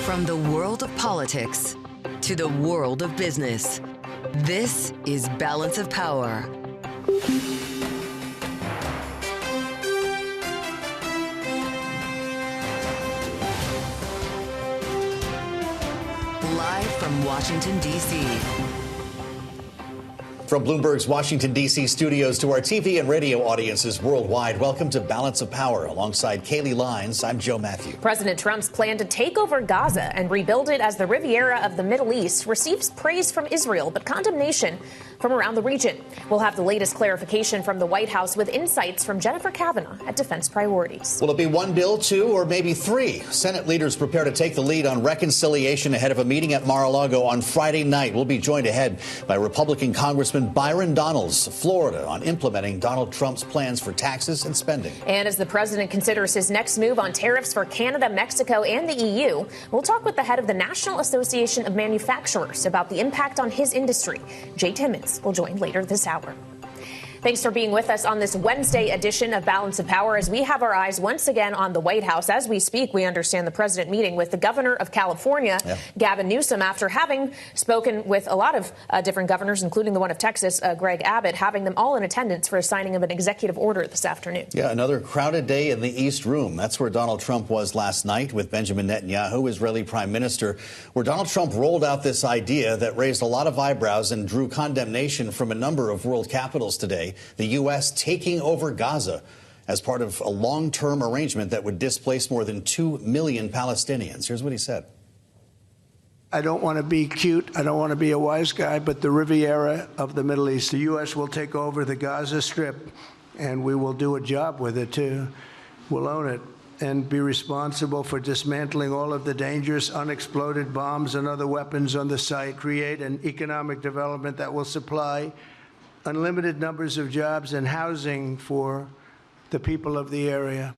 From the world of politics to the world of business, this is Balance of Power. Live from Washington, D.C. From Bloomberg's Washington, D.C. studios to our TV and radio audiences worldwide, welcome to Balance of Power. Alongside Kaylee Lyons, I'm Joe Matthew. President Trump's plan to take over Gaza and rebuild it as the Riviera of the Middle East receives praise from Israel, but condemnation from around the region. We'll have the latest clarification from the White House with insights from Jennifer Kavanagh at Defense Priorities. Will it be one bill, two, or maybe three? Senate leaders prepare to take the lead on reconciliation ahead of a meeting at Mar-a-Lago on Friday night. We'll be joined ahead by Republican Congressman Byron Donalds of Florida on implementing Donald Trump's plans for taxes and spending. And as the president considers his next move on tariffs for Canada, Mexico, and the EU, we'll talk with the head of the National Association of Manufacturers about the impact on his industry. Jay Timmons will join later this hour. Thanks for being with us on this Wednesday edition of Balance of Power as we have our eyes once again on the White House. As we speak, we understand the president meeting with the governor of California, Gavin Newsom, after having spoken with a lot of different governors, including the one of Texas, Greg Abbott, having them all in attendance for a signing of an executive order this afternoon. Yeah, another crowded day in the East Room. That's where Donald Trump was last night with Benjamin Netanyahu, Israeli prime minister, where Donald Trump rolled out this idea that raised a lot of eyebrows and drew condemnation from a number of world capitals today. The U.S. taking over Gaza as part of a long-term arrangement that would displace more than 2 million Palestinians. Here's what he said. I don't want to be cute. I don't want to be a wise guy, but the Riviera of the Middle East, the U.S. will take over the Gaza Strip, and we will do a job with it, too. We'll own it and be responsible for dismantling all of the dangerous unexploded bombs and other weapons on the site, create an economic development that will supply unlimited numbers of jobs and housing for the people of the area.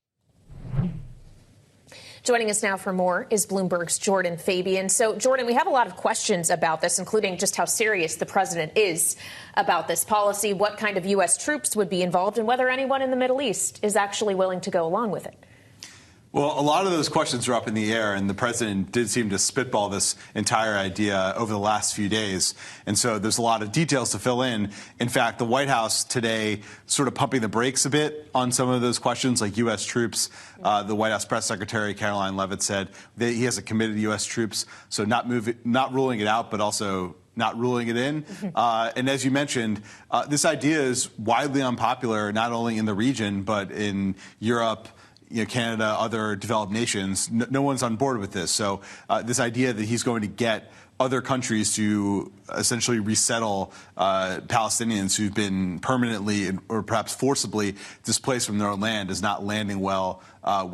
Joining us now for more is Bloomberg's Jordan Fabian. So, Jordan, we have a lot of questions about this, including just how serious the president is about this policy, what kind of U.S. troops would be involved, and whether anyone in the Middle East is actually willing to go along with it. Well, a lot of those questions are up in the air, and the president did seem to spitball this entire idea over the last few days. And so there's a lot of details to fill in. In fact, the White House today sort of pumping the brakes a bit on some of those questions, like U.S. troops. The White House press secretary, Caroline Leavitt, said that he hasn't committed U.S. troops, so not ruling it out, but also not ruling it in. And as you mentioned, this idea is widely unpopular, not only in the region, but in Europe, Canada, other developed nations. No one's on board with this. So this idea that he's going to get other countries to essentially resettle Palestinians who've been permanently or perhaps forcibly displaced from their own land is not landing well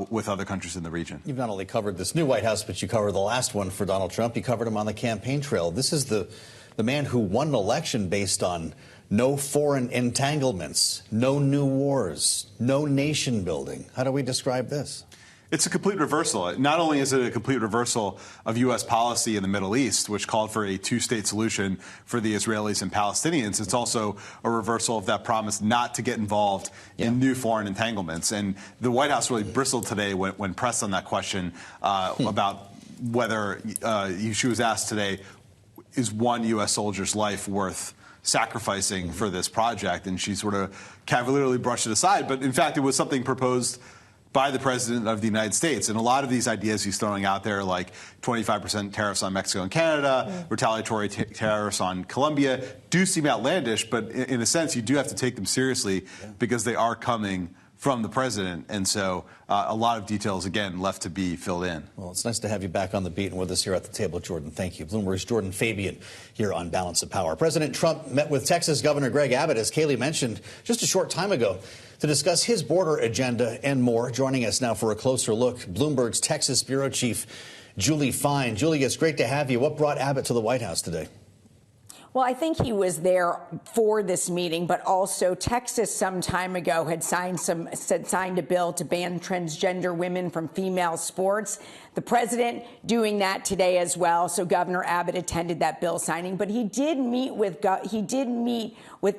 with other countries in the region. You've not only covered this new White House, but you covered the last one for Donald Trump. You covered him on the campaign trail. This is the man who won an election based on no foreign entanglements, no new wars, no nation building. How do we describe this? It's a complete reversal. Not only is it a complete reversal of U.S. policy in the Middle East, which called for a two-state solution for the Israelis and Palestinians, it's also a reversal of that promise not to get involved in new foreign entanglements. And the White House really bristled today when pressed on that question about whether she was asked today, is one U.S. soldier's life worth sacrificing for this project? And she sort of cavalierly brushed it aside. But in fact, it was something proposed by the president of the United States. And a lot of these ideas he's throwing out there, like 25% tariffs on Mexico and Canada, retaliatory tariffs on Colombia, do seem outlandish. But in a sense, you do have to take them seriously because they are coming from the president. And so a lot of details, again, left to be filled in. Well, it's nice to have you back on the beat and with us here at the table, Jordan. Thank you. Bloomberg's Jordan Fabian here on Balance of Power. President Trump met with Texas Governor Greg Abbott, as Kaylee mentioned, just a short time ago to discuss his border agenda and more. Joining us now for a closer look, Bloomberg's Texas Bureau Chief Julie Fine. Julie, it's great to have you. What brought Abbott to the White House today? Well, I think he was there for this meeting, but also Texas some time ago had signed a bill to ban transgender women from female sports. The president doing that today as well. So Governor Abbott attended that bill signing, but he did meet with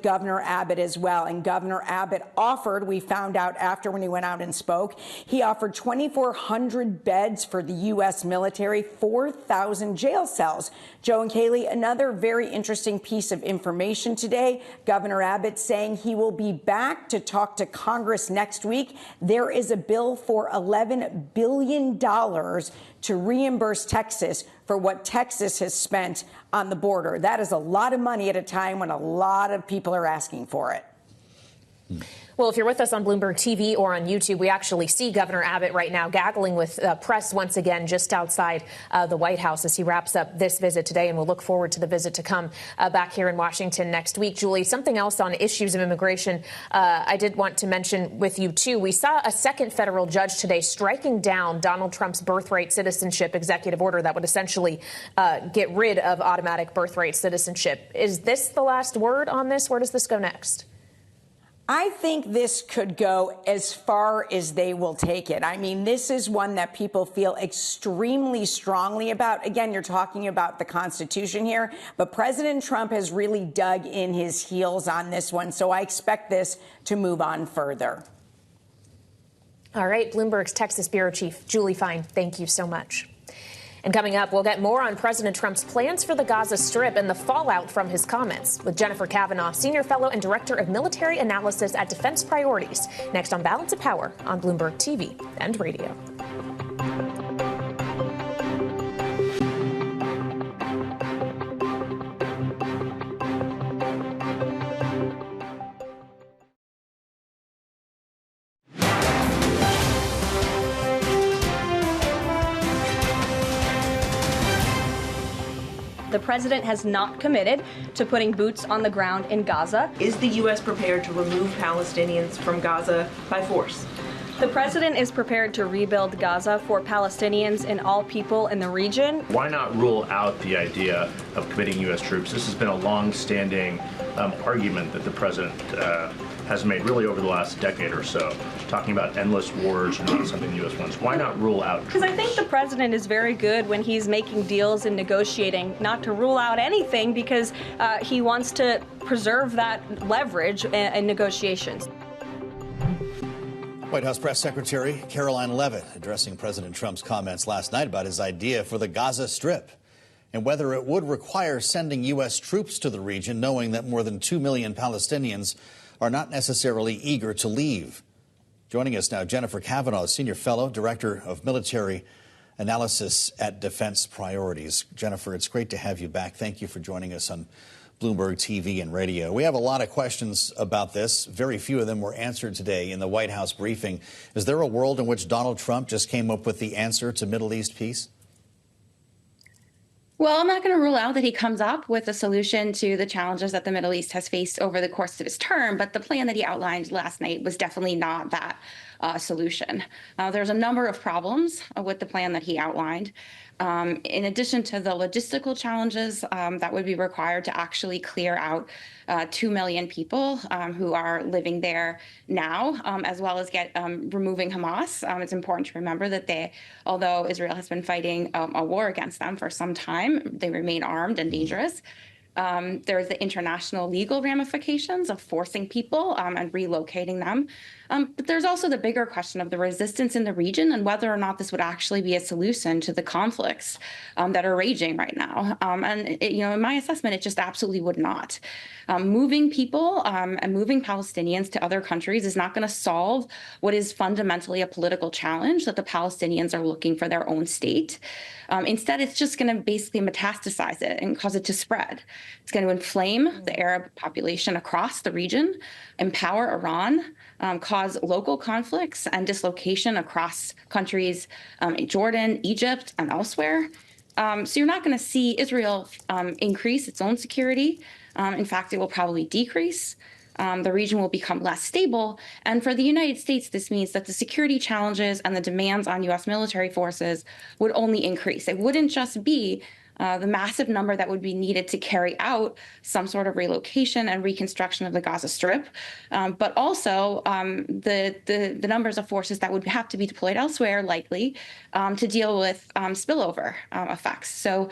Governor Abbott as well. And Governor Abbott offered, we found out after when he went out and spoke, he offered 2,400 beds for the U.S. military, 4,000 jail cells. Joe and Kaylee, another very interesting piece of information today. Governor Abbott saying he will be back to talk to Congress next week. There is a bill for $11 billion to reimburse Texas for what Texas has spent on the border. That is a lot of money at a time when a lot of people are asking for it. Well, if you're with us on Bloomberg TV or on YouTube, we actually see Governor Abbott right now gaggling with press once again just outside the White House as he wraps up this visit today. And we'll look forward to the visit to come back here in Washington next week. Julie, something else on issues of immigration I did want to mention with you, too. We saw a second federal judge today striking down Donald Trump's birthright citizenship executive order that would essentially get rid of automatic birthright citizenship. Is this the last word on this? Where does this go next? I think this could go as far as they will take it. I mean, this is one that people feel extremely strongly about. Again, you're talking about the Constitution here, but President Trump has really dug in his heels on this one. So I expect this to move on further. All right. Bloomberg's Texas Bureau Chief Julie Fine, thank you so much. And coming up, we'll get more on President Trump's plans for the Gaza Strip and the fallout from his comments with Jennifer Kavanagh, Senior Fellow and Director of Military Analysis at Defense Priorities, next on Balance of Power on Bloomberg TV and Radio. The president has not committed to putting boots on the ground in Gaza. Is the U.S. prepared to remove Palestinians from Gaza by force? The president is prepared to rebuild Gaza for Palestinians and all people in the region. Why not rule out the idea of committing U.S. troops? This has been a long-standing argument that the president has made really over the last decade or so, talking about endless wars and not something the U.S. wants. Why not rule out troops? Because I think the president is very good when he's making deals and negotiating, not to rule out anything, because he wants to preserve that leverage in negotiations. White House Press Secretary Caroline Leavitt addressing President Trump's comments last night about his idea for the Gaza Strip and whether it would require sending U.S. troops to the region, knowing that more than 2 million Palestinians are not necessarily eager to leave. Joining us now, Jennifer Kavanagh, Senior Fellow, Director of Military Analysis at Defense Priorities. Jennifer, it's great to have you back. Thank you for joining us on Bloomberg TV and radio. We have a lot of questions about this. Very few of them were answered today in the White House briefing. Is there a world in which Donald Trump just came up with the answer to Middle East peace? Well, I'm not going to rule out that he comes up with a solution to the challenges that the Middle East has faced over the course of his term, but the plan that he outlined last night was definitely not that solution. There's a number of problems with the plan that he outlined. In addition to the logistical challenges that would be required to actually clear out 2 million people who are living there now, as well as removing Hamas. It's important to remember that although Israel has been fighting a war against them for some time, they remain armed and dangerous. There's the international legal ramifications of forcing people and relocating them. But there's also the bigger question of the resistance in the region and whether or not this would actually be a solution to the conflicts that are raging right now. In my assessment, it just absolutely would not. Moving people and moving Palestinians to other countries is not going to solve what is fundamentally a political challenge that the Palestinians are looking for their own state. Instead, it's just going to basically metastasize it and cause it to spread. It's going to inflame the Arab population across the region, empower Iran, cause local conflicts and dislocation across countries, Jordan, Egypt, and elsewhere. So you're not going to see Israel increase its own security. In fact, it will probably decrease. The region will become less stable. And for the United States, this means that the security challenges and the demands on U.S. military forces would only increase. It wouldn't just be the massive number that would be needed to carry out some sort of relocation and reconstruction of the Gaza Strip, but also the numbers of forces that would have to be deployed elsewhere, likely, to deal with spillover effects. So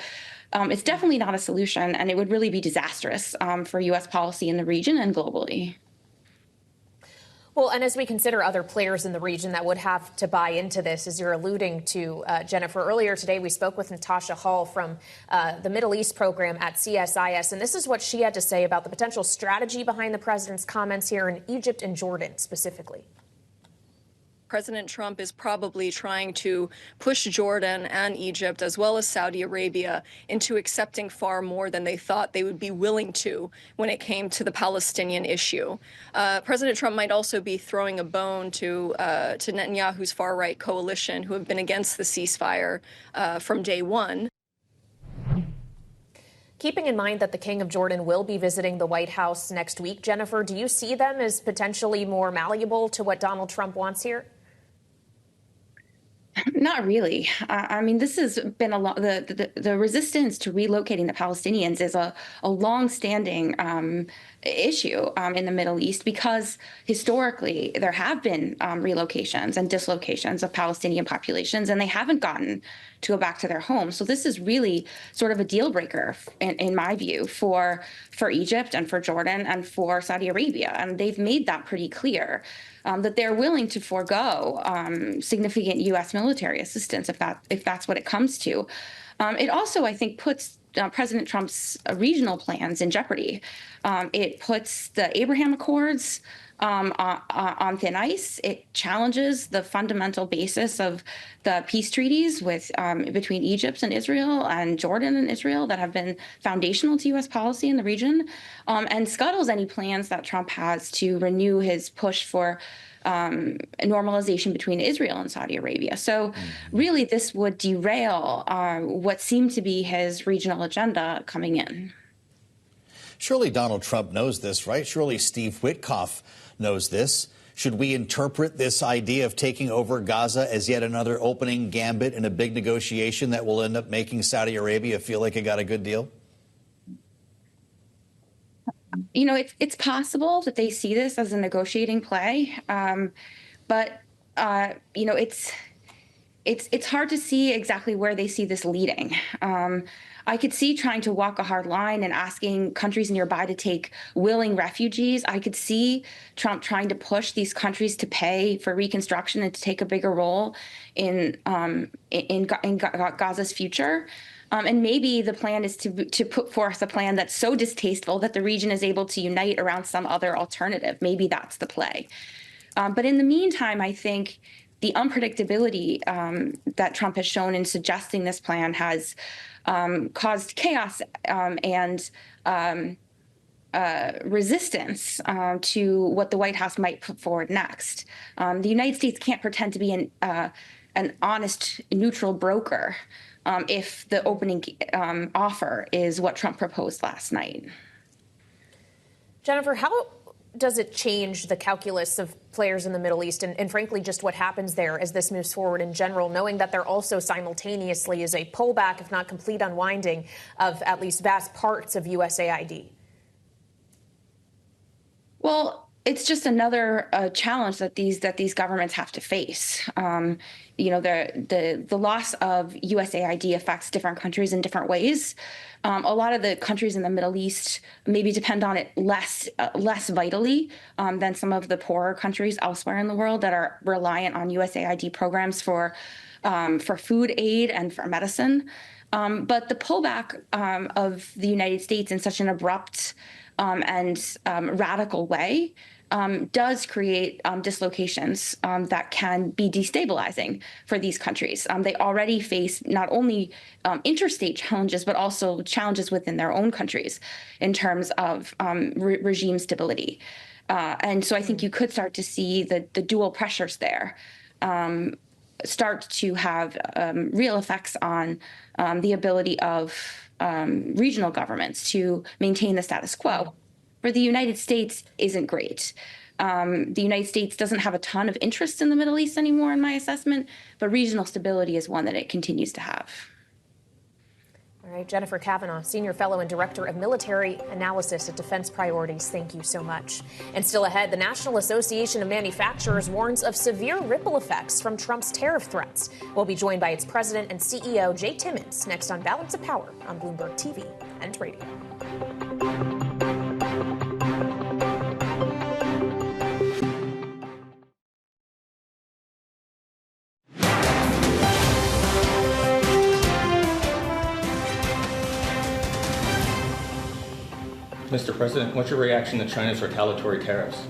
it's definitely not a solution, and it would really be disastrous for U.S. policy in the region and globally. Well, and as we consider other players in the region that would have to buy into this, as you're alluding to, Jennifer, earlier today we spoke with Natasha Hall from the Middle East program at CSIS, and this is what she had to say about the potential strategy behind the president's comments here in Egypt and Jordan specifically. President Trump is probably trying to push Jordan and Egypt, as well as Saudi Arabia, into accepting far more than they thought they would be willing to when it came to the Palestinian issue. President Trump might also be throwing a bone to Netanyahu's far-right coalition, who have been against the ceasefire from day one. Keeping in mind that the King of Jordan will be visiting the White House next week, Jennifer, do you see them as potentially more malleable to what Donald Trump wants here? Not really. I mean, this has been a lot. The resistance to relocating the Palestinians is a long-standing issue in the Middle East, because historically there have been relocations and dislocations of Palestinian populations, and they haven't gotten to go back to their homes. So this is really sort of a deal breaker, in my view, for Egypt and for Jordan and for Saudi Arabia, and they've made that pretty clear. That they're willing to forego significant U.S. military assistance if that's what it comes to. It also, I think, puts President Trump's regional plans in jeopardy. It puts the Abraham Accords on thin ice. It challenges the fundamental basis of the peace treaties between Egypt and Israel and Jordan and Israel that have been foundational to U.S. policy in the region, and scuttles any plans that Trump has to renew his push for normalization between Israel and Saudi Arabia. So really, this would derail what seemed to be his regional agenda coming in. Surely Donald Trump knows this, right? Surely Steve Witkoff knows this. Should we interpret this idea of taking over Gaza as yet another opening gambit in a big negotiation that will end up making Saudi Arabia feel like it got a good deal? You know, it's possible that they see this as a negotiating play, but you know, it's hard to see exactly where they see this leading. I could see trying to walk a hard line and asking countries nearby to take willing refugees. I could see Trump trying to push these countries to pay for reconstruction and to take a bigger role in Gaza's future. And maybe the plan is to put forth a plan that's so distasteful that the region is able to unite around some other alternative. Maybe that's the play. But in the meantime, I think the unpredictability that Trump has shown in suggesting this plan has caused chaos and resistance to what the White House might put forward next. The United States can't pretend to be an honest, neutral broker if the opening offer is what Trump proposed last night. Jennifer, how does it change the calculus of players in the Middle East and frankly, just what happens there as this moves forward in general, knowing that there also simultaneously is a pullback, if not complete unwinding, of at least vast parts of USAID? Well, it's just another challenge that these governments have to face. You know, the loss of USAID affects different countries in different ways. A lot of the countries in the Middle East maybe depend on it less vitally than some of the poorer countries elsewhere in the world that are reliant on USAID programs for food aid and for medicine. But the pullback of the United States in such an abrupt and radical way does create dislocations that can be destabilizing for these countries. They already face not only interstate challenges, but also challenges within their own countries in terms of regime stability. And so I think you could start to see the dual pressures there start to have real effects on the ability of regional governments to maintain the status quo. For the United States isn't great. The United States doesn't have a ton of interest in the Middle East anymore, in my assessment, but regional stability is one that it continues to have. All right, Jennifer Kavanagh, Senior Fellow and Director of Military Analysis at Defense Priorities. Thank you so much. And still ahead, the National Association of Manufacturers warns of severe ripple effects from Trump's tariff threats. We'll be joined by its president and CEO, Jay Timmons, next on Balance of Power on Bloomberg TV and radio. Mr. President, what's your reaction to China's retaliatory tariffs?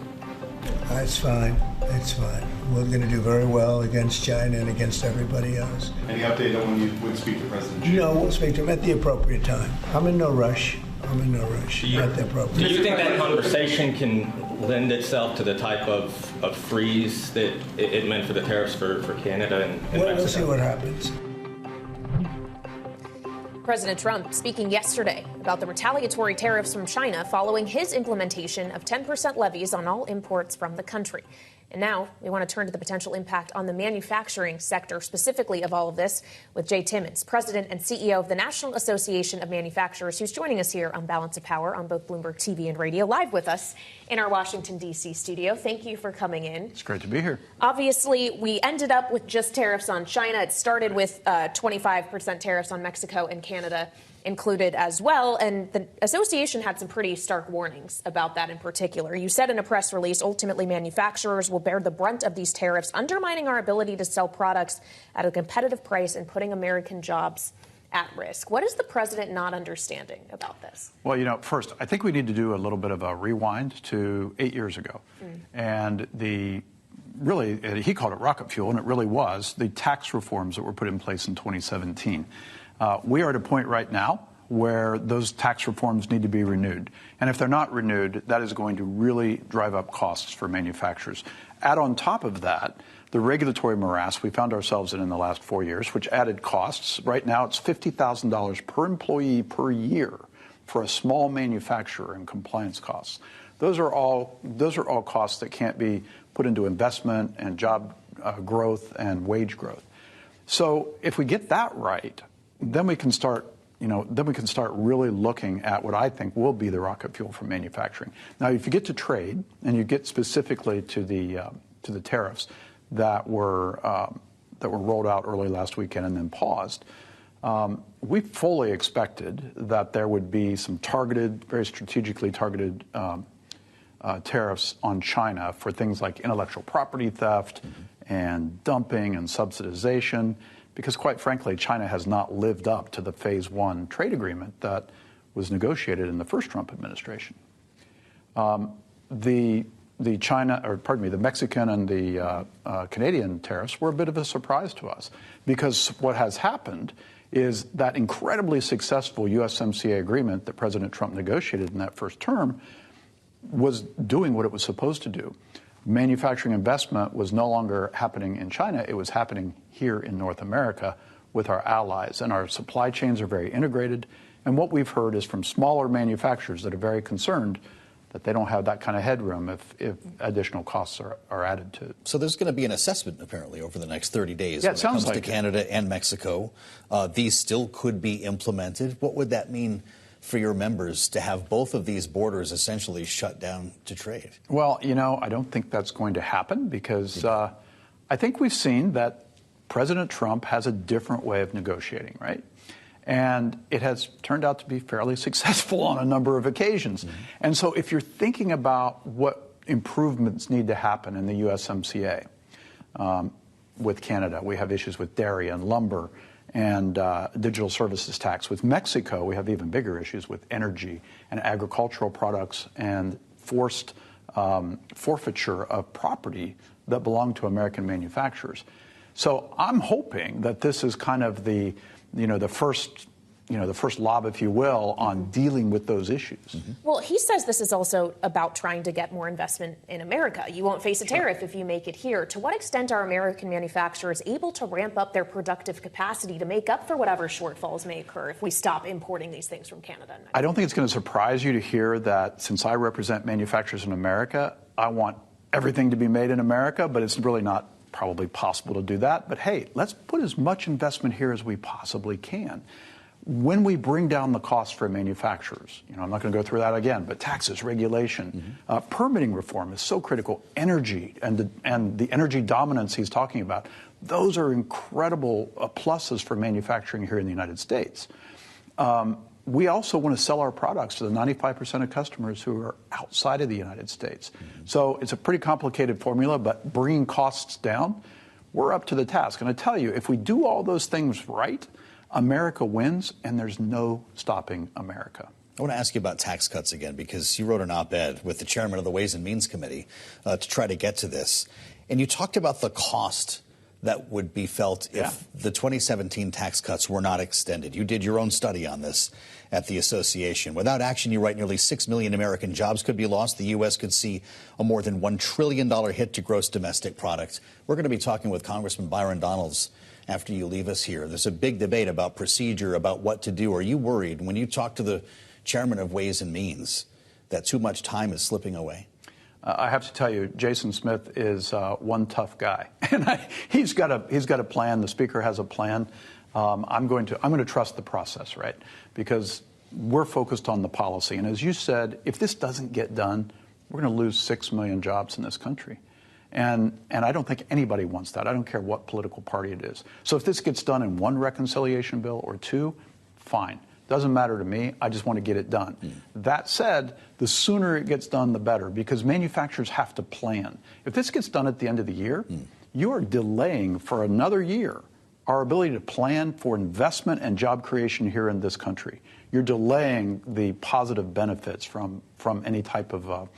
It's fine. It's fine. We're going to do very well against China and against everybody else. Any update on when you would speak to President Xi? No, we'll speak to him at the appropriate time. I'm in no rush. At the appropriate Do you think that conversation can lend itself to the type of freeze that it meant for the tariffs for Canada and Mexico? We'll see what happens. President Trump speaking yesterday about the retaliatory tariffs from China following his implementation of 10% levies on all imports from the country. And now we want to turn to the potential impact on the manufacturing sector, specifically of all of this, with Jay Timmons, President and CEO of the National Association of Manufacturers, who's joining us here on Balance of Power on both Bloomberg TV and radio, live with us in our Washington, D.C. studio. Thank you for coming in. It's great to be here. Obviously, we ended up with just tariffs on China. It started with 25% tariffs on Mexico and Canada included as well. And the association had some pretty stark warnings about that in particular. You said in a press release, ultimately manufacturers will bear the brunt of these tariffs, undermining our ability to sell products at a competitive price and putting American jobs at risk. What is the president not understanding about this? Well, first, I think we need to do a little bit of a rewind to 8 years ago. And he called it rocket fuel, and it really was, the tax reforms that were put in place in 2017. We are at a point right now where those tax reforms need to be renewed. And if they're not renewed, that is going to really drive up costs for manufacturers. Add on top of that, the regulatory morass we found ourselves in the last 4 years, which added costs. Right now, it's $50,000 per employee per year for a small manufacturer in compliance costs. Those are all costs that can't be put into investment and job growth and wage growth. So if we get that right, then we can start really looking at what I think will be the rocket fuel for manufacturing. Now, if you get to trade and you get specifically to the tariffs that were rolled out early last weekend and then paused, we fully expected that there would be some very strategically targeted tariffs on China for things like intellectual property theft and dumping and subsidization. Because, quite frankly, China has not lived up to the Phase 1 trade agreement that was negotiated in the first Trump administration. The Mexican and the Canadian tariffs were a bit of a surprise to us, because what has happened is that incredibly successful USMCA agreement that President Trump negotiated in that first term was doing what it was supposed to do. Manufacturing investment was no longer happening in China. It was happening here in North America with our allies. And our supply chains are very integrated. And what we've heard is from smaller manufacturers that are very concerned that they don't have that kind of headroom if additional costs are added to it. So there's going to be an assessment, apparently, over the next 30 days when it comes to Canada and Mexico. These still could be implemented. What would that mean for your members to have both of these borders essentially shut down to trade? Well, I don't think that's going to happen, because I think we've seen that President Trump has a different way of negotiating, right? And it has turned out to be fairly successful on a number of occasions. And so if you're thinking about what improvements need to happen in the USMCA with Canada, we have issues with dairy and lumber and digital services tax. With Mexico, we have even bigger issues with energy and agricultural products and forced forfeiture of property that belong to American manufacturers. So I'm hoping that this is kind of the first lob, if you will, on dealing with those issues. Well, he says this is also about trying to get more investment in America. You won't face a tariff if you make it here. To what extent are American manufacturers able to ramp up their productive capacity to make up for whatever shortfalls may occur if we stop importing these things from Canada? I don't think it's going to surprise you to hear that since I represent manufacturers in America, I want everything to be made in America, but it's really not probably possible to do that. But hey, let's put as much investment here as we possibly can. when we bring down the cost for manufacturers, I'm not going to go through that again, but taxes, regulation, permitting reform is so critical. Energy and the energy dominance he's talking about, those are incredible pluses for manufacturing here in the United States. We also want to sell our products to the 95% of customers who are outside of the United States. So it's a pretty complicated formula, but bringing costs down, we're up to the task. And I tell you, if we do all those things right, America wins, and there's no stopping America. I want to ask you about tax cuts again, because you wrote an op-ed with the chairman of the Ways and Means Committee to try to get to this. And you talked about the cost that would be felt if the 2017 tax cuts were not extended. You did your own study on this at the association. Without action, you write, nearly 6 million American jobs could be lost. The U.S. could see a more than $1 trillion hit to gross domestic product. We're going to be talking with Congressman Byron Donalds after you leave us here. There's a big debate about procedure, about what to do. Are you worried when you talk to the chairman of Ways and Means that too much time is slipping away? I have to tell you, Jason Smith is one tough guy, and he's got a plan. The speaker has a plan. I'm going to trust the process, right? Because we're focused on the policy. And as you said, if this doesn't get done, we're going to lose 6 million jobs in this country. And I don't think anybody wants that. I don't care what political party it is. So if this gets done in one reconciliation bill or two, fine. Doesn't matter to me. I just want to get it done. That said, the sooner it gets done, the better, because manufacturers have to plan. If this gets done at the end of the year, you are delaying for another year our ability to plan for investment and job creation here in this country. You're delaying the positive benefits from any type of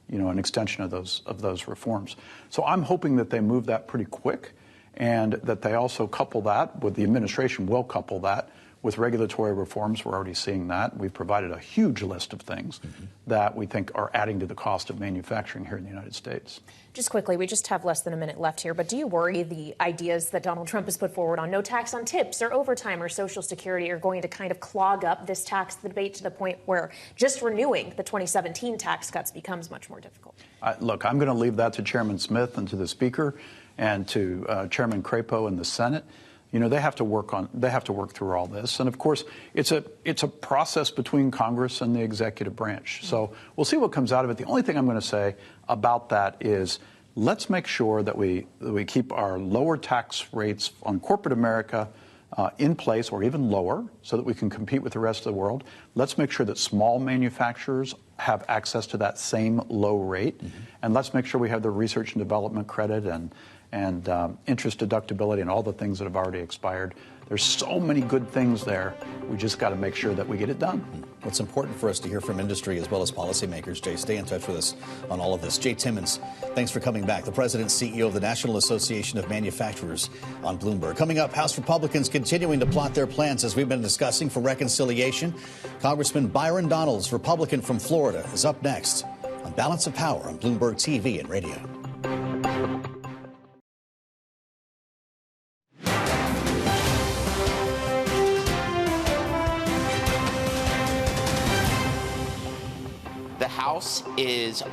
an extension of those reforms. So I'm hoping that they move that pretty quick, and that they also couple that with the administration will couple that with regulatory reforms. We're already seeing that. We've provided a huge list of things that we think are adding to the cost of manufacturing here in the United States. Just quickly, we just have less than a minute left here, but do you worry the ideas that Donald Trump has put forward on no tax on tips or overtime or Social Security are going to kind of clog up this tax debate to the point where just renewing the 2017 tax cuts becomes much more difficult? Look, I'm going to leave that to Chairman Smith and to the Speaker and to Chairman Crapo in the Senate. They have to work through all this. And of course, it's a process between Congress and the executive branch. So we'll see what comes out of it. The only thing I'm going to say about that is let's make sure that we keep our lower tax rates on corporate America in place, or even lower, so that we can compete with the rest of the world. Let's make sure that small manufacturers have access to that same low rate. And let's make sure we have the research and development credit and interest deductibility and all the things that have already expired. There's so many good things there. We just got to make sure that we get it done. What's important for us to hear from industry as well as policymakers. Jay, stay in touch with us on all of this. Jay Timmons, thanks for coming back. The President and CEO of the National Association of Manufacturers on Bloomberg. Coming up, House Republicans continuing to plot their plans, as we've been discussing, for reconciliation. Congressman Byron Donalds, Republican from Florida, is up next on Balance of Power on Bloomberg TV and radio. The House is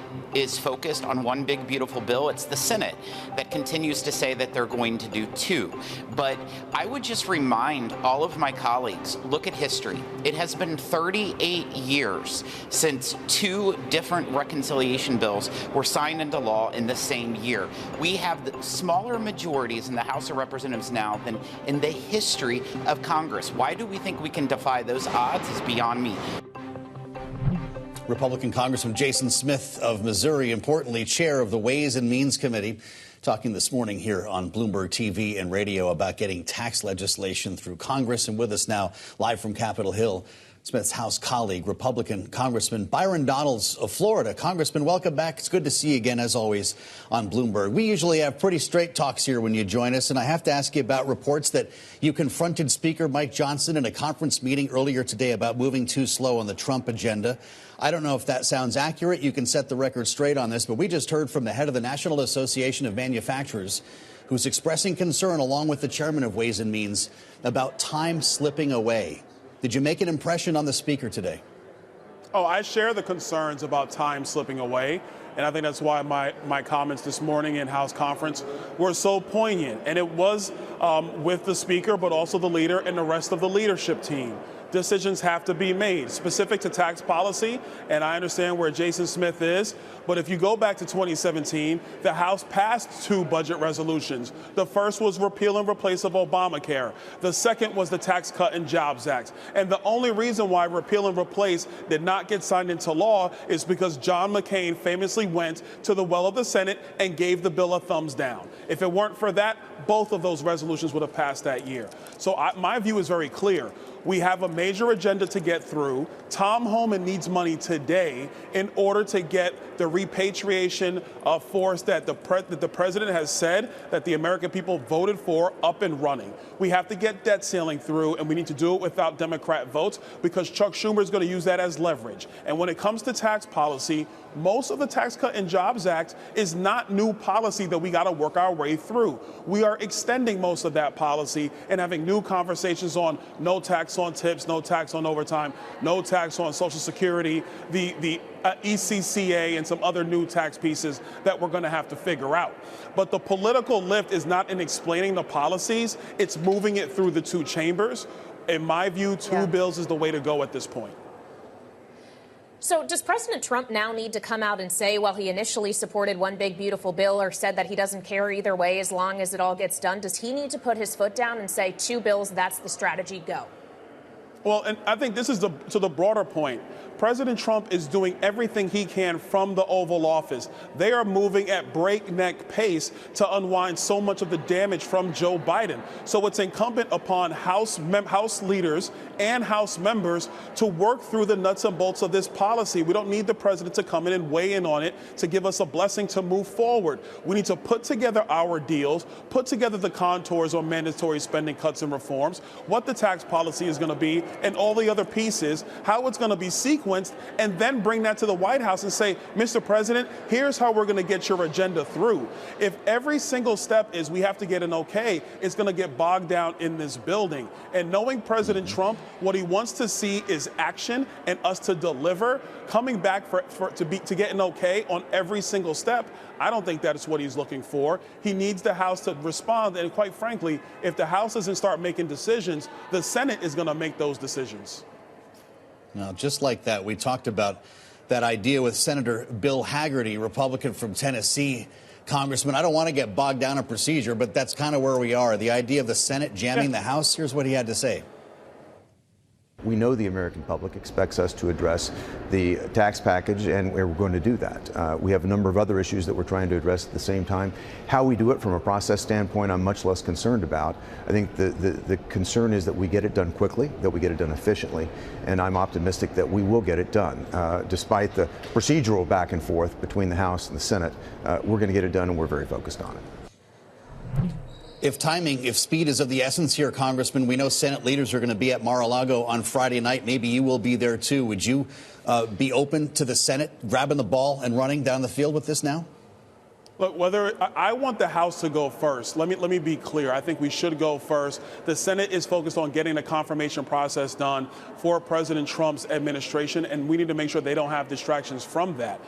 focused on one big, beautiful bill. It's the Senate that continues to say that they're going to do two. But I would just remind all of my colleagues, look at history. It has been 38 years since two different reconciliation bills were signed into law in the same year. We have the smaller majorities in the House of Representatives now than in the history of Congress. Why do we think we can defy those odds is beyond me. Republican Congressman Jason Smith of Missouri, importantly, chair of the Ways and Means Committee, talking this morning here on Bloomberg TV and radio about getting tax legislation through Congress. And with us now, live from Capitol Hill, Smith's House colleague, Republican Congressman Byron Donalds of Florida. Congressman, welcome back. It's good to see you again, as always, on Bloomberg. We usually have pretty straight talks here when you join us, and I have to ask you about reports that you confronted Speaker Mike Johnson in a conference meeting earlier today about moving too slow on the Trump agenda. I don't know if that sounds accurate. You can set the record straight on this, but we just heard from the head of the National Association of Manufacturers, who's expressing concern, along with the chairman of Ways and Means, about time slipping away. Did you make an impression on the speaker today? Oh, I share the concerns about time slipping away. And I think that's why my comments this morning in House conference were so poignant. And it was with the speaker, but also the leader and the rest of the leadership team. decisions have to be made specific to tax policy, and I understand where Jason Smith is, but if you go back to 2017, the House passed 2 budget resolutions. The first was repeal and replace of Obamacare. The second was the Tax Cut and Jobs Act. And the only reason why repeal and replace did not get signed into law is because John McCain famously went to the well of the Senate and gave the bill a thumbs down. If it weren't for that, both of those resolutions would have passed that year. So my view is very clear. We have a major agenda to get through. Tom Homan needs money today in order to get the repatriation of force that the president has said that the American people voted for up and running. We have to get debt ceiling through, and we need to do it without Democrat votes because Chuck Schumer is going to use that as leverage. And when it comes to tax policy, most of the Tax Cut and Jobs Act is not new policy that we got to work our way through. We are extending most of that policy and having new conversations on no tax on tips, no tax on overtime, no tax on Social Security, the ECCA, and some other new tax pieces that we're going to have to figure out. But the political lift is not in explaining the policies, it's moving it through the 2 chambers. In my view, 2 bills is the way to go at this point. So does President Trump now need to come out and say, well, he initially supported one big, beautiful bill or said that he doesn't care either way as long as it all gets done? Does he need to put his foot down and say 2 bills, that's the strategy, go? Well, and I think this is to the broader point. President Trump is doing everything he can from the Oval Office. They are moving at breakneck pace to unwind so much of the damage from Joe Biden. So it's incumbent upon House leaders and House members to work through the nuts and bolts of this policy. We don't need the president to come in and weigh in on it to give us a blessing to move forward. We need to put together our deals, put together the contours on mandatory spending cuts and reforms, what the tax policy is going to be, and all the other pieces, how it's going to be sequenced, and then bring that to the White House and say, Mr. President, here's how we're going to get your agenda through. If every single step is we have to get an okay, it's going to get bogged down in this building. And knowing President Trump, what he wants to see is action and us to deliver. Coming back to get an okay on every single step, I don't think that is what he's looking for. He needs the House to respond. And quite frankly, if the House doesn't start making decisions, the Senate is going to make those decisions. Now, just like that, we talked about that idea with Senator Bill Hagerty, Republican from Tennessee. Congressman, I don't want to get bogged down in procedure, but that's kind of where we are. The idea of the Senate jamming the House, here's what he had to say. We know the American public expects us to address the tax package, and we're going to do that. We have a number of other issues that we're trying to address at the same time. How we do it from a process standpoint, I'm much less concerned about. I think the concern is that we get it done quickly, that we get it done efficiently, and I'm optimistic that we will get it done. Despite the procedural back and forth between the House and the Senate, we're going to get it done, and we're very focused on it. If speed is of the essence here, Congressman, we know Senate leaders are going to be at Mar-a-Lago on Friday night. Maybe you will be there, too. Would you be open to the Senate grabbing the ball and running down the field with this now? Look, I want the House to go first. Let me be clear. I think we should go first. The Senate is focused on getting the confirmation process done for President Trump's administration, and we need to make sure they don't have distractions from that.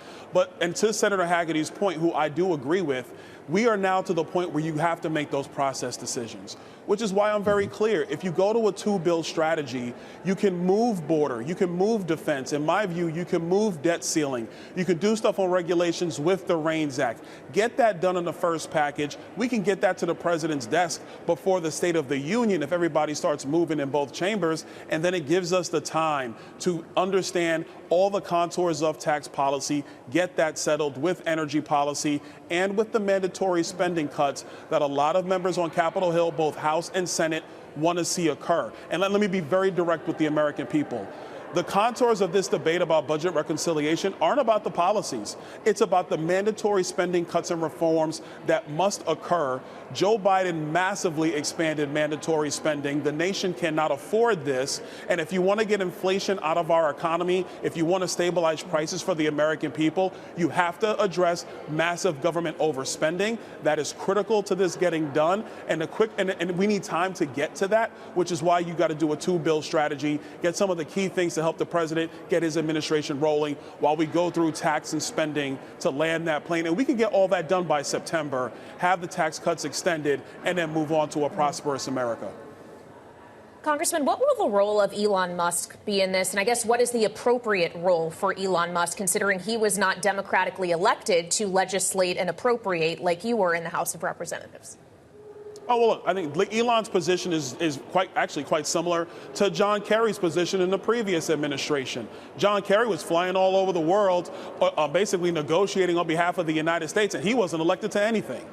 And to Senator Hagerty's point, who I do agree with, we are now to the point where you have to make those process decisions, which is why I'm very clear. If you go to a 2-bill strategy, you can move border, you can move defense. In my view, you can move debt ceiling. You can do stuff on regulations with the REINS Act. Get that done in the first package. We can get that to the president's desk before the State of the Union if everybody starts moving in both chambers. And then it gives us the time to understand all the contours of tax policy, get that settled with energy policy and with the mandatory spending cuts that a lot of members on Capitol Hill, both House and Senate, want to see occur. And let me be very direct with the American people. The contours of this debate about budget reconciliation aren't about the policies. It's about the mandatory spending cuts and reforms that must occur. Joe Biden massively expanded mandatory spending. The nation cannot afford this. And if you want to get inflation out of our economy, if you want to stabilize prices for the American people, you have to address massive government overspending. That is critical to this getting done. And we need time to get to that, which is why you got to do a 2-bill strategy, get some of the key things to help the president get his administration rolling while we go through tax and spending to land that plane. And we can get all that done by September, have the tax cuts extended, and then move on to a prosperous America. Congressman, what will the role of Elon Musk be in this? And I guess what is the appropriate role for Elon Musk, considering he was not democratically elected to legislate and appropriate like you were in the House of Representatives? Oh, well, look, I think Elon's position is quite similar to John Kerry's position in the previous administration. John Kerry was flying all over the world, basically negotiating on behalf of the United States, and he wasn't elected to anything.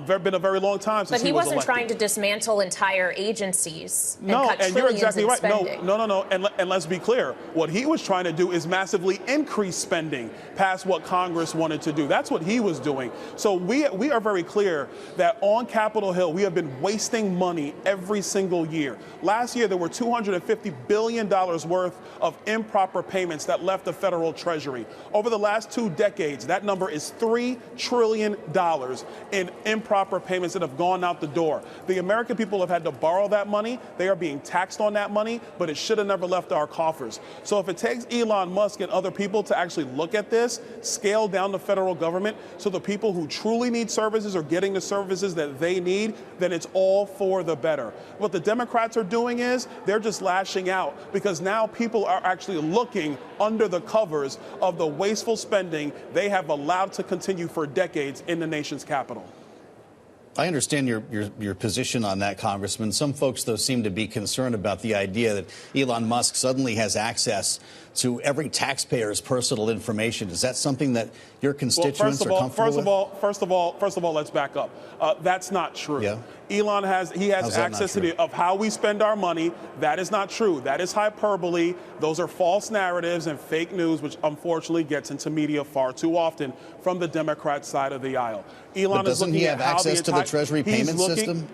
There been a very long time since he was elected. But he wasn't trying to dismantle entire agencies and cut and you're exactly right. Spending. No. And let's be clear. What he was trying to do is massively increase spending past what Congress wanted to do. That's what he was doing. So we are very clear that on Capitol Hill, we have been wasting money every single year. Last year, there were $250 billion worth of improper payments that left the federal treasury. Over the last 2 decades, that number is $3 trillion in improper payments that have gone out the door. The American people have had to borrow that money. They are being taxed on that money, but it should have never left our coffers. So if it takes Elon Musk and other people to actually look at this, scale down the federal government so the people who truly need services are getting the services that they need, then it's all for the better. What the Democrats are doing is they're just lashing out because now people are actually looking under the covers of the wasteful spending they have allowed to continue for decades in the nation's capital. I understand your position on that, Congressman. Some folks, though, seem to be concerned about the idea that Elon Musk suddenly has access to every taxpayer's personal information. Is that something that your constituents are comfortable with? First of all, let's back up. That's not true. Yeah. Elon has access to how we spend our money. That is not true. That is hyperbole. Those are false narratives and fake news, which unfortunately gets into media far too often from the Democrat side of the aisle. Elon but doesn't he have access to the Treasury payment system?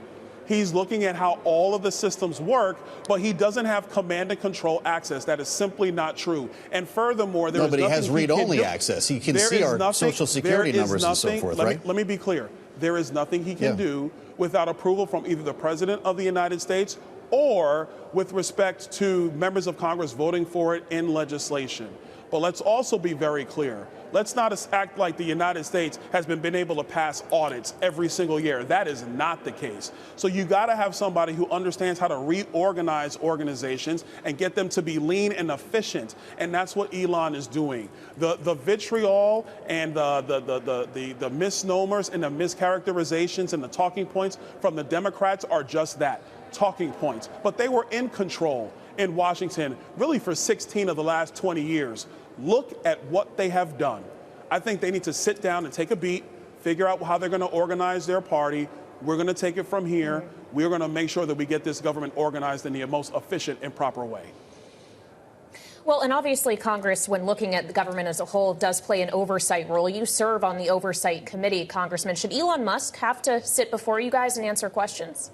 He's looking at how all of the systems work, but he doesn't have command and control access. That is simply not true. And furthermore, there is nothing he has read-only access. He can see our Social Security numbers and so forth, right? Let me be clear. There is nothing he can do without approval from either the President of the United States or with respect to members of Congress voting for it in legislation. But let's also be very clear. Let's not act like the United States has been able to pass audits every single year. That is not the case. So you got to have somebody who understands how to reorganize organizations and get them to be lean and efficient. And that's what Elon is doing. The vitriol and the misnomers and the mischaracterizations and the talking points from the Democrats are just that, talking points. But they were in control in Washington really for 16 of the last 20 years. Look at what they have done. I think they need to sit down and take a beat, figure out how they're going to organize their party. We're going to take it from here. We're going to make sure that we get this government organized in the most efficient and proper way. Well, and obviously Congress, when looking at the government as a whole, does play an oversight role. You serve on the Oversight Committee, Congressman. Should Elon Musk have to sit before you guys and answer questions?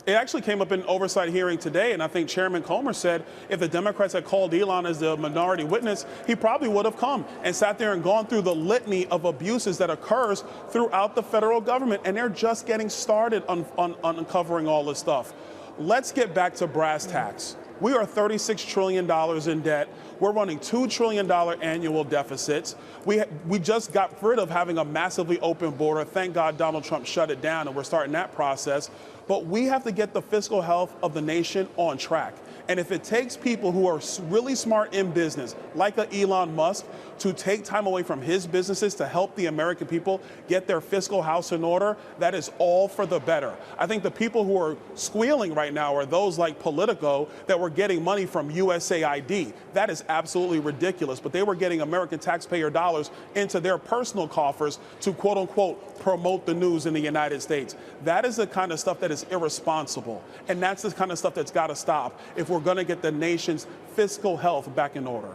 It actually came up in oversight hearing today, and I think Chairman Comer said if the Democrats had called Elon as the minority witness, he probably would have come and sat there and gone through the litany of abuses that occurs throughout the federal government, and they're just getting started on uncovering all this stuff. Let's get back to brass tacks. We are $36 trillion in debt. We're running $2 trillion annual deficits. We just got rid of having a massively open border. Thank God Donald Trump shut it down, and we're starting that process. But we have to get the fiscal health of the nation on track. And if it takes people who are really smart in business, like Elon Musk, to take time away from his businesses to help the American people get their fiscal house in order, that is all for the better. I think the people who are squealing right now are those like Politico that were getting money from USAID. That is absolutely ridiculous. But they were getting American taxpayer dollars into their personal coffers to, quote unquote, promote the news in the United States. That is the kind of stuff that is irresponsible. And that's the kind of stuff that's got to stop if we're going to get the nation's fiscal health back in order.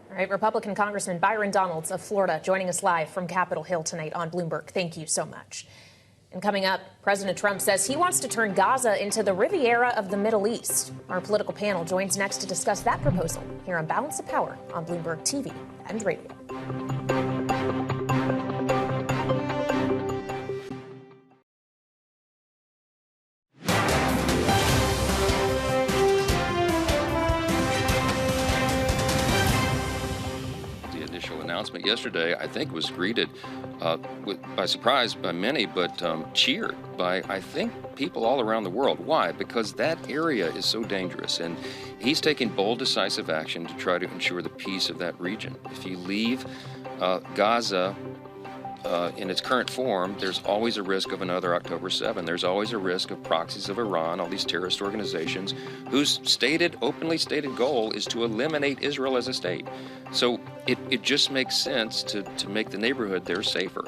All right, Republican Congressman Byron Donalds of Florida joining us live from Capitol Hill tonight on Bloomberg. Thank you so much. And coming up, President Trump says he wants to turn Gaza into the Riviera of the Middle East. Our political panel joins next to discuss that proposal here on Balance of Power on Bloomberg TV and radio. announcement yesterday, I think, was greeted by surprise by many, but cheered by, I think, people all around the world. Why? Because that area is so dangerous, and he's taking bold, decisive action to try to ensure the peace of that region. If you leave Gaza in its current form, there's always a risk of another October 7. There's always a risk of proxies of Iran, all these terrorist organizations, whose openly stated goal is to eliminate Israel as a state. So it just makes sense to make the neighborhood there safer.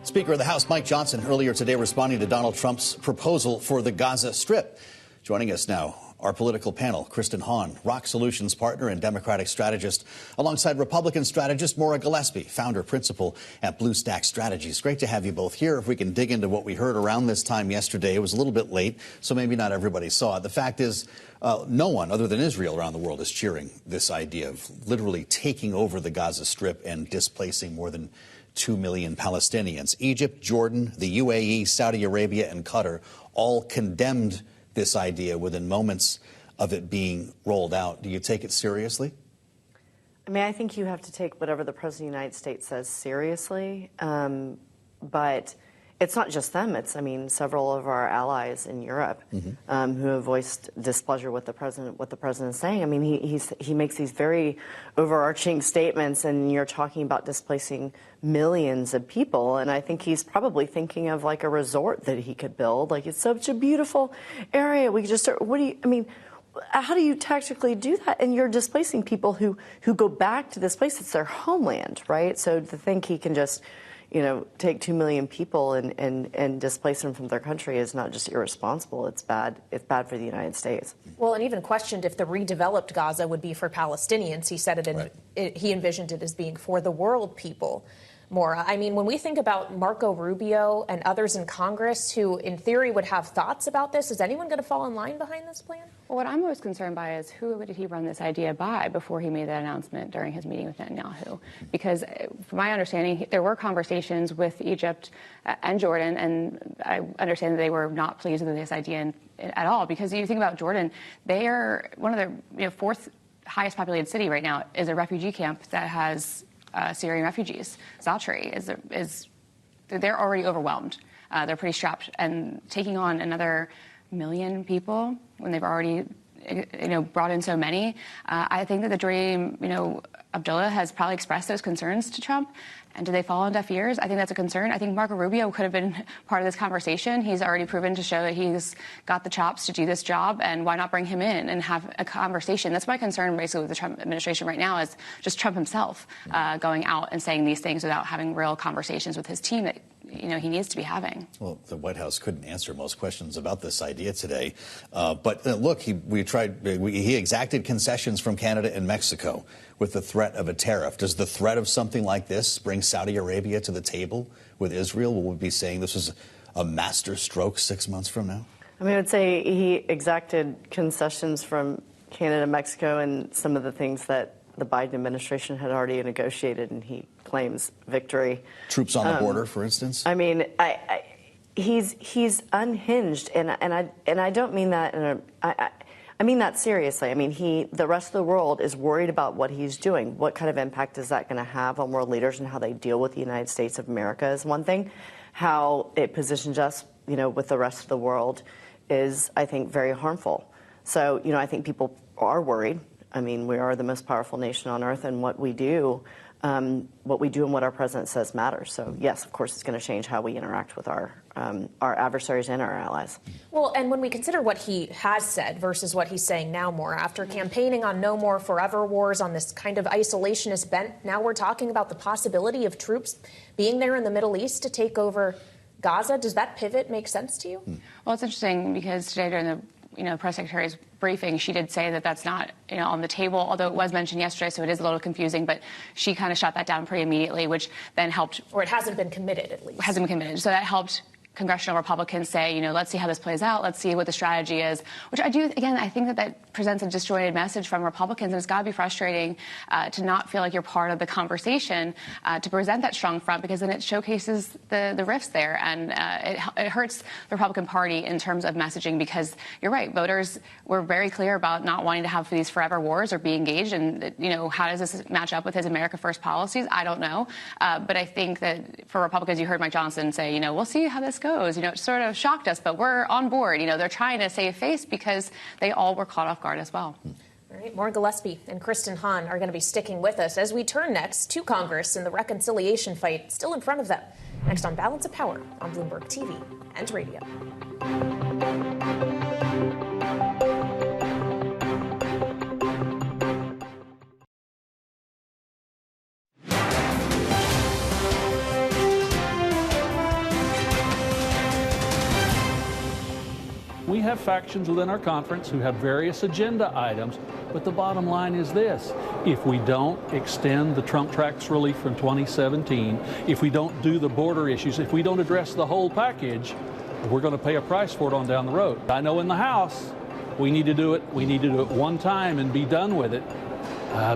Speaker of the House Mike Johnson earlier today responding to Donald Trump's proposal for the Gaza Strip. Joining us now, our political panel, Kristen Hahn, Rock Solutions partner and Democratic strategist, alongside Republican strategist Maura Gillespie, founder principal at Blue Stack Strategies. Great to have you both here. If we can dig into what we heard around this time yesterday, it was a little bit late, so maybe not everybody saw it. The fact is, no one other than Israel around the world is cheering this idea of literally taking over the Gaza Strip and displacing more than 2 million Palestinians. Egypt, Jordan, the UAE, Saudi Arabia, and Qatar all condemned this idea within moments of it being rolled out. Do you take it seriously? I mean, I think you have to take whatever the President of the United States says seriously. But it's not just them. It's, I mean, several of our allies in Europe who have voiced displeasure with what the president is saying. I mean, he makes these very overarching statements, and you're talking about displacing millions of people. And I think he's probably thinking of like a resort that he could build. Like, it's such a beautiful area. We could just start. How do you tactically do that? And you're displacing people who go back to this place. It's their homeland, right? So to think he can just, take 2 million people and displace them from their country is not just irresponsible. It's bad. It's bad for the United States. Well, and even questioned if the redeveloped Gaza would be for Palestinians. He said he envisioned it as being for the world people. Maura, I mean, when we think about Marco Rubio and others in Congress who, in theory, would have thoughts about this, is anyone going to fall in line behind this plan? Well, what I'm most concerned by is who did he run this idea by before he made that announcement during his meeting with Netanyahu? Because from my understanding, there were conversations with Egypt and Jordan, and I understand that they were not pleased with this idea at all. Because you think about Jordan, they are one of the fourth highest populated city right now is a refugee camp that has Syrian refugees. Zaltari they're already overwhelmed. They're pretty strapped, and taking on another million people when they've already, brought in so many. I think that the dream, Abdullah has probably expressed those concerns to Trump. And do they fall on deaf ears? I think that's a concern. I think Marco Rubio could have been part of this conversation. He's already proven to show that he's got the chops to do this job, and why not bring him in and have a conversation? That's my concern basically with the Trump administration right now, is just Trump himself going out and saying these things without having real conversations with his team that he needs to be having. Well, the White House couldn't answer most questions about this idea today. But look, he exacted concessions from Canada and Mexico with the threat of a tariff. Does the threat of something like this bring Saudi Arabia to the table with Israel? Will we be saying this was a master stroke 6 months from now? I mean, I would say he exacted concessions from Canada, Mexico, and some of the things that the Biden administration had already negotiated, and he claims victory. Troops on the border, for instance? I mean, he's unhinged, and I don't mean that I mean that seriously. I mean, the rest of the world is worried about what he's doing. What kind of impact is that going to have on world leaders and how they deal with the United States of America is one thing. How it positions us, with the rest of the world is, I think, very harmful. So, I think people are worried. I mean, we are the most powerful nation on earth, and what we do and what our president says matters. So, yes, of course, it's going to change how we interact with our adversaries and our allies. Well, and when we consider what he has said versus what he's saying now, Maura, after campaigning on no more forever wars, on this kind of isolationist bent, now we're talking about the possibility of troops being there in the Middle East to take over Gaza. Does that pivot make sense to you? Well, it's interesting because today during the press secretary's briefing, she did say that that's not, on the table, although it was mentioned yesterday, so it is a little confusing, but she kind of shot that down pretty immediately, which then helped. Or it hasn't been committed, at least. Hasn't been committed. So that helped congressional Republicans say, let's see how this plays out. Let's see what the strategy is, which I do. Again, I think that presents a disjointed message from Republicans. And it's got to be frustrating to not feel like you're part of the conversation to present that strong front, because then it showcases the rifts there. And it hurts the Republican Party in terms of messaging, because you're right. Voters were very clear about not wanting to have these forever wars or be engaged. And, how does this match up with his America First policies? I don't know. But I think that for Republicans, you heard Mike Johnson say, we'll see how this goes. It sort of shocked us, but we're on board. They're trying to save face because they all were caught off guard as well. All right, Maura Gillespie and Kristen Hahn are going to be sticking with us as we turn next to Congress and the reconciliation fight still in front of them. Next on Balance of Power on Bloomberg TV and radio. We have factions within our conference who have various agenda items, but the bottom line is this. If we don't extend the Trump tax relief from 2017, if we don't do the border issues, if we don't address the whole package, we're going to pay a price for it on down the road. I know in the House, we need to do it. We need to do it one time and be done with it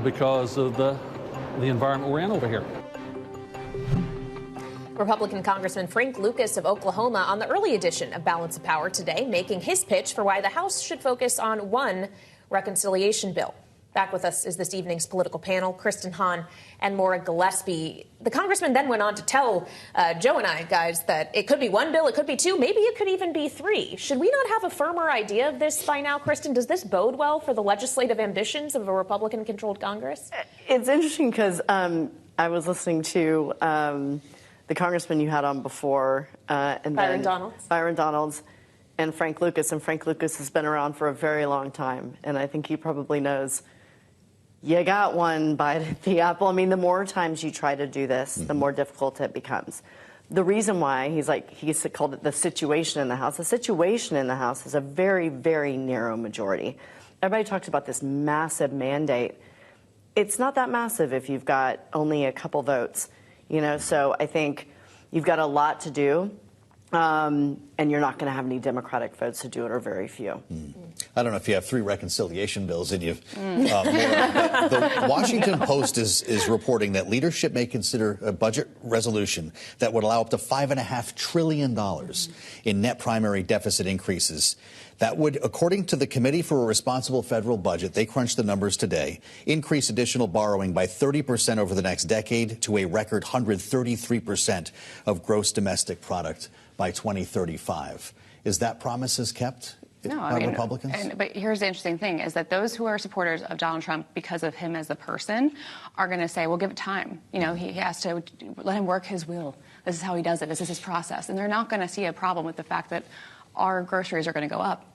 because of the environment we're in over here. Republican Congressman Frank Lucas of Oklahoma on the early edition of Balance of Power today, making his pitch for why the House should focus on one reconciliation bill. Back with us is this evening's political panel, Kristen Hahn and Maura Gillespie. The congressman then went on to tell Joe and I, guys, that it could be one bill, it could be two, maybe it could even be three. Should we not have a firmer idea of this by now, Kristen? Does this bode well for the legislative ambitions of a Republican-controlled Congress? It's interesting because I was listening to the congressman you had on before, and Byron Donalds, and Frank Lucas. And Frank Lucas has been around for a very long time, and I think he probably knows you got one bite at the apple. I mean, the more times you try to do this, the more difficult it becomes. The reason why he's called it the situation in the House. The situation in the House is a very, very narrow majority. Everybody talks about this massive mandate. It's not that massive if you've got only a couple votes. So I think you've got a lot to do, and you're not going to have any Democratic votes to do it, or very few. I don't know if you have three reconciliation bills in you. The Washington Post is reporting that leadership may consider a budget resolution that would allow up to $5.5 trillion in net primary deficit increases. That would, according to the Committee for a Responsible Federal Budget, they crunched the numbers today, increase additional borrowing by 30% over the next decade to a record 133% of gross domestic product by 2035. Is that promises kept? No, Republicans? But here's the interesting thing, is that those who are supporters of Donald Trump because of him as a person are going to say, well, give it time. He has to let him work his will. This is how he does it. This is his process. And they're not going to see a problem with the fact that our groceries are going to go up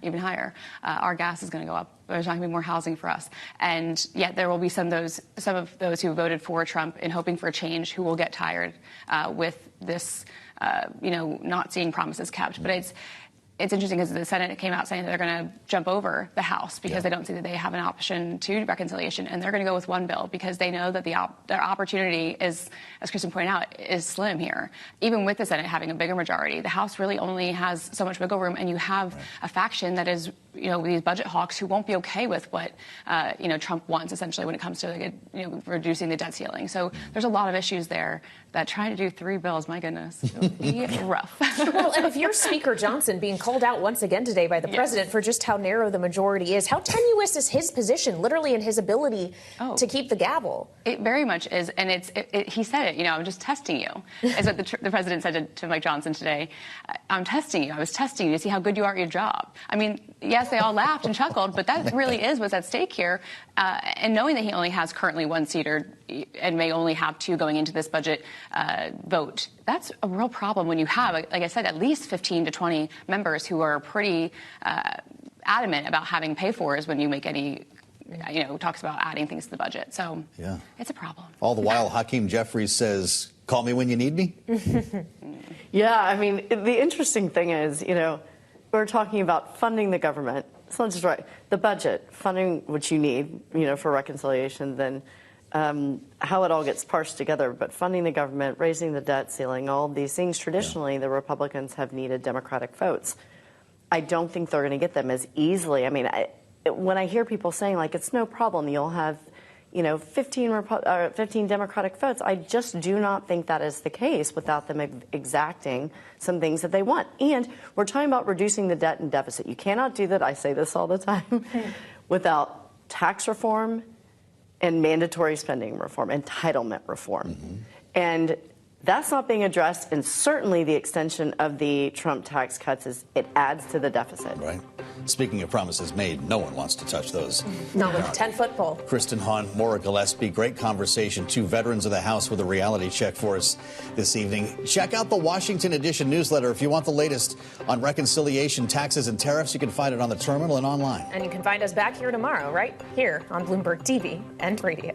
even higher. Our gas is going to go up. There's not going to be more housing for us. And yet there will be some of those who voted for Trump in hoping for a change who will get tired with this, not seeing promises kept. But it's interesting because the Senate came out saying that they're going to jump over the House because they don't see that they have an option to reconciliation, and they're going to go with one bill because they know that their opportunity is, as Kristen pointed out, is slim here. Even with the Senate having a bigger majority, the House really only has so much wiggle room, and you have a faction that is, these budget hawks who won't be okay with what, Trump wants essentially when it comes to reducing the debt ceiling. So there's a lot of issues there that trying to do three bills, my goodness, it would be rough. Well, and if you're Speaker Johnson being called out once again today by the president for just how narrow the majority is, how tenuous is his position, literally in his ability to keep the gavel? It very much is, and he said it, I'm just testing you, is what the president said to Mike Johnson today. I'm testing you. I was testing you to see how good you are at your job. I mean, yes, they all laughed and chuckled, but that really is what's at stake here. And knowing that he only has currently one seater and may only have two going into this budget vote, that's a real problem when you have, like I said, at least 15 to 20 members who are pretty adamant about having pay-fors when you make any, talks about adding things to the budget. So it's a problem. All the while, Hakeem Jeffries says, call me when you need me. Yeah, I mean, the interesting thing is, we're talking about funding the government. It's not just right. The budget, funding what you need, for reconciliation, then how it all gets parsed together, but funding the government, raising the debt ceiling, all of these things, traditionally, the Republicans have needed Democratic votes. I don't think they're going to get them as easily. I mean, when I hear people saying, like, it's no problem, you'll have, 15 Democratic votes, I just do not think that is the case without them exacting some things that they want. And we're talking about reducing the debt and deficit. You cannot do that, I say this all the time, without tax reform and mandatory spending reform, entitlement reform. And that's not being addressed, and certainly the extension of the Trump tax cuts it adds to the deficit. Right. Speaking of promises made, no one wants to touch those. No, 10-foot pole. Kristen Hahn, Maura Gillespie, great conversation. Two veterans of the House with a reality check for us this evening. Check out the Washington Edition newsletter. If you want the latest on reconciliation, taxes, and tariffs, you can find it on the terminal and online. And you can find us back here tomorrow, right here on Bloomberg TV and radio.